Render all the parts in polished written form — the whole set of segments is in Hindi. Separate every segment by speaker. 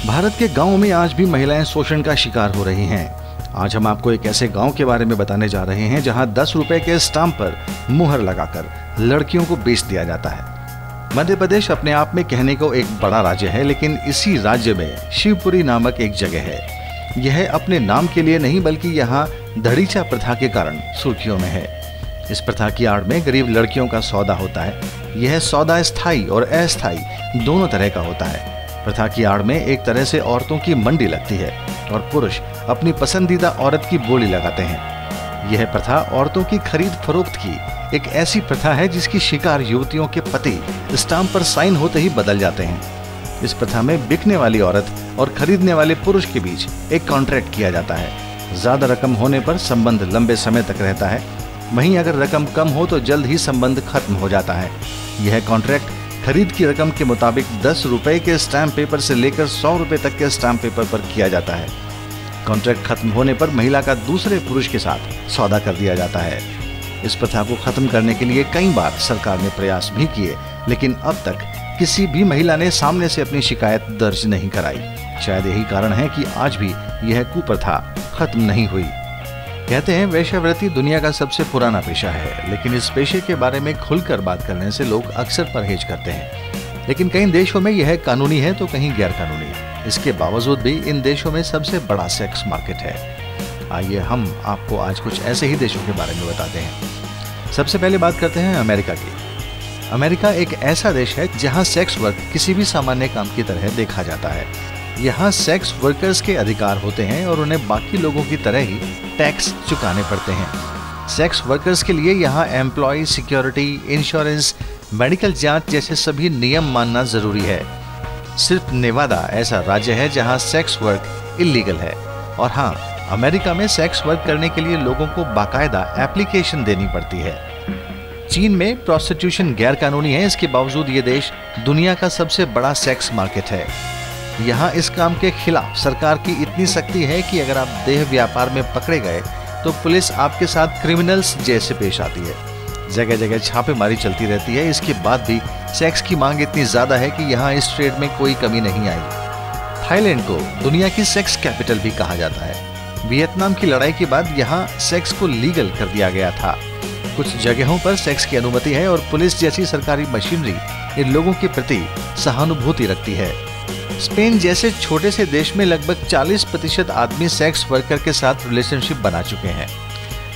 Speaker 1: भारत के गांवों में आज भी महिलाएं शोषण का शिकार हो रही हैं। आज हम आपको एक ऐसे गांव के बारे में बताने जा रहे हैं जहां 10 रुपए के स्टाम्प पर मुहर लगाकर लड़कियों को बेच दिया जाता है। मध्य प्रदेश अपने आप में कहने को एक बड़ा राज्य है, लेकिन इसी राज्य में शिवपुरी नामक एक जगह है। यह अपने नाम के लिए नहीं बल्कि यहाँ दड़ीचा प्रथा के कारण सुर्खियों में है। इस प्रथा की आड़ में गरीब लड़कियों का सौदा होता है। यह सौदा स्थायी और अस्थायी दोनों तरह का होता है। प्रथा की आड़ में एक तरह से औरतों की मंडी लगती है और पुरुष अपनी पसंदीदा औरत की बोली लगाते हैं। यह प्रथा औरतों की खरीद फरोख्त की एक ऐसी प्रथा है जिसकी शिकार युवतियों के पति स्टाम्प पर साइन होते ही बदल जाते हैं। इस प्रथा में बिकने वाली औरत और खरीदने वाले पुरुष के बीच एक कॉन्ट्रैक्ट किया जाता है। ज्यादा रकम होने पर संबंध लंबे समय तक रहता है, वहीं अगर रकम कम हो तो जल्द ही संबंध खत्म हो जाता है। यह कॉन्ट्रैक्ट खरीद की रकम के मुताबिक 10 रुपए के स्टैम्प पेपर से लेकर 100 रुपए तक के स्टैम्प पेपर पर किया जाता है। कॉन्ट्रैक्ट खत्म होने पर महिला का दूसरे पुरुष के साथ सौदा कर दिया जाता है। इस प्रथा को खत्म करने के लिए कई बार सरकार ने प्रयास भी किए, लेकिन अब तक किसी भी महिला ने सामने से अपनी शिकायत दर्ज नहीं कराई। शायद यही कारण है कि आज भी यह कुप्रथा खत्म नहीं हुई। कहते हैं वेश्यावृत्ति दुनिया का सबसे पुराना पेशा है, लेकिन इस पेशे के बारे में खुलकर बात करने से लोग अक्सर परहेज करते हैं। लेकिन कई देशों में यह कानूनी है तो कहीं गैर कानूनी। इसके बावजूद भी इन देशों में सबसे बड़ा सेक्स मार्केट है। आइए हम आपको आज कुछ ऐसे ही देशों के बारे में बताते हैं। सबसे पहले बात करते हैं अमेरिका की। अमेरिका एक ऐसा देश है जहां सेक्स वर्क किसी भी सामान्य काम की तरह देखा जाता है। यहाँ सेक्स वर्कर्स के अधिकार होते हैं और उन्हें बाकी लोगों की तरह ही टैक्स चुकाने पड़ते हैं। सेक्स वर्कर्स के लिए यहाँ एम्प्लॉय सिक्योरिटी, इंश्योरेंस, मेडिकल जांच जैसे सभी नियम मानना जरूरी है। सिर्फ नेवादा ऐसा राज्य है जहाँ सेक्स वर्क इलीगल है। और हाँ, अमेरिका में सेक्स वर्क करने के लिए लोगों को बाकायदा एप्लीकेशन देनी पड़ती है। चीन में प्रोस्टिट्यूशन गैर कानूनी है, इसके बावजूद ये देश दुनिया का सबसे बड़ा सेक्स मार्केट है। यहाँ इस काम के खिलाफ सरकार की इतनी सख्ती है कि अगर आप देह व्यापार में पकड़े गए तो पुलिस आपके साथ क्रिमिनल्स जैसे पेश आती है। जगह जगह छापेमारी चलती रहती है। इसके बाद भी सेक्स की मांग इतनी ज्यादा है कि यहाँ इस ट्रेड में कोई कमी नहीं आई। थाईलैंड को दुनिया की सेक्स कैपिटल भी कहा जाता है। वियतनाम की लड़ाई के बाद यहाँ सेक्स को लीगल कर दिया गया था। कुछ जगहों पर सेक्स की अनुमति है और पुलिस जैसी सरकारी मशीनरी इन लोगों के प्रति सहानुभूति रखती है। स्पेन जैसे छोटे से देश में लगभग 40% आदमी सेक्स वर्कर के साथ रिलेशनशिप बना चुके हैं।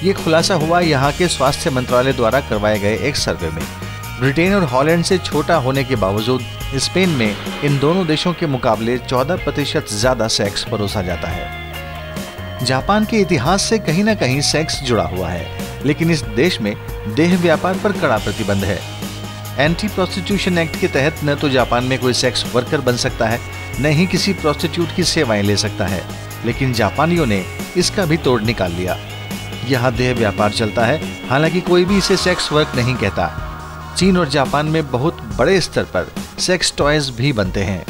Speaker 1: ये खुलासा हुआ यहाँ के स्वास्थ्य मंत्रालय द्वारा करवाए गए एक सर्वे में। ब्रिटेन और हॉलैंड से छोटा होने के बावजूद स्पेन में इन दोनों देशों के मुकाबले 14% ज्यादा सेक्स परोसा जाता है। जापान के इतिहास से कहीं न कहीं सेक्स जुड़ा हुआ है, लेकिन इस देश में देह व्यापार पर कड़ा प्रतिबंध है। एंटी प्रोस्टिट्यूशन एक्ट के तहत न तो जापान में कोई सेक्स वर्कर बन सकता है, न ही किसी प्रोस्टिट्यूट की सेवाएं ले सकता है। लेकिन जापानियों ने इसका भी तोड़ निकाल लिया। यहाँ देह व्यापार चलता है, हालांकि कोई भी इसे सेक्स वर्क नहीं कहता। चीन और जापान में बहुत बड़े स्तर पर सेक्स टॉयज भी बनते हैं।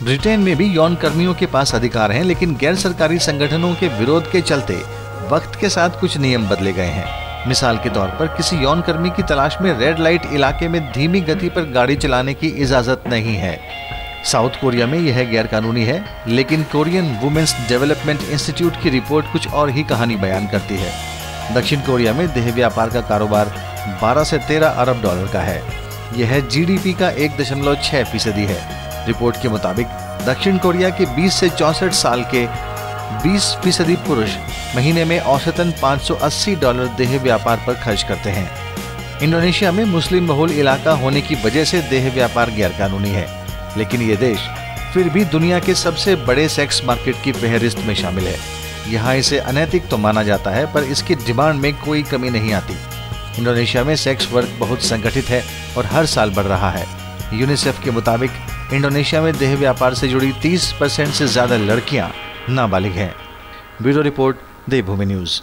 Speaker 1: ब्रिटेन में भी यौन कर्मियों के पास अधिकार हैं, लेकिन गैर सरकारी संगठनों के विरोध के चलते वक्त के साथ कुछ नियम बदले गए हैं। मिसाल के तौर पर किसी यौन कर्मी की तलाश में रेड लाइट इलाके में धीमी गति पर गाड़ी चलाने की इजाजत नहीं है। साउथ कोरिया में यह गैर कानूनी है, लेकिन कोरियन वुमेन्स डेवलपमेंट इंस्टीट्यूट की रिपोर्ट कुछ और ही कहानी बयान करती है। दक्षिण कोरिया में देह व्यापार का कारोबार 12 से 13 अरब डॉलर का है। यह जीडीपी का 1.6% है। रिपोर्ट के मुताबिक दक्षिण कोरिया के 20 से 64 साल के 20% पुरुष महीने में औसतन $580 देह व्यापार पर खर्च करते हैं। इंडोनेशिया में मुस्लिम बहुल इलाका होने की वजह से देह व्यापार गैर कानूनी है, लेकिन ये देश फिर भी दुनिया के सबसे बड़े सेक्स मार्केट की फहरिस्त में शामिल है। यहाँ इसे अनैतिक तो माना जाता है, पर इसकी डिमांड में कोई कमी नहीं आती। इंडोनेशिया में सेक्स वर्क बहुत संगठित है और हर साल बढ़ रहा है। यूनिसेफ के मुताबिक इंडोनेशिया में देह व्यापार से जुड़ी 30% से ज्यादा लड़कियां नाबालिग हैं। ब्यूरो रिपोर्ट, देवभूमि न्यूज।